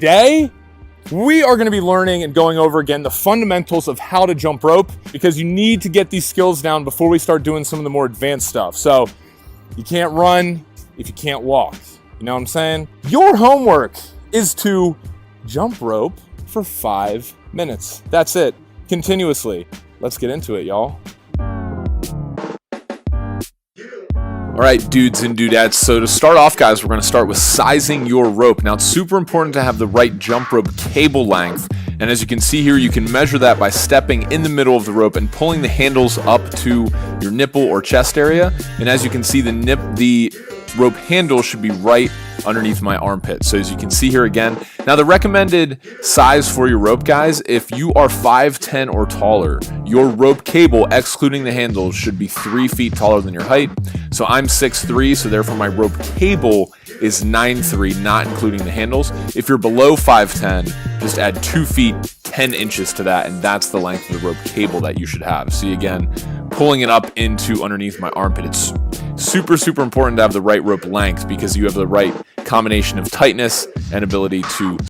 Today, we are going to be learning and going over again the fundamentals of how to jump rope, because you need to get these skills down before we start doing some of the more advanced stuff. So you can't run if you can't walk. You know what I'm saying? Your homework is to jump rope for 5 minutes. That's it, continuously. Let's get into it, y'all. All right, dudes and dudettes. So to start off, guys, we're going to start with sizing your rope. Now, it's super important to have the right jump rope cable length. And as you can see here, you can measure that by stepping in the middle of the rope and pulling the handles up to your nipple or chest area. And as you can see, the rope handle should be right underneath my armpit. So as you can see here again, now the recommended size for your rope, guys, if you are 5'10" or taller, your rope cable, excluding the handles, should be 3 feet taller than your height. So I'm 6'3", so therefore my rope cable is 9'3", not including the handles. If you're below 5'10", just add 2 feet 10 inches to that, and that's the length of the rope cable that you should have. See, again, pulling it up into underneath my armpit. It's super, super important to have the right rope length, because you have the right combination of tightness and ability to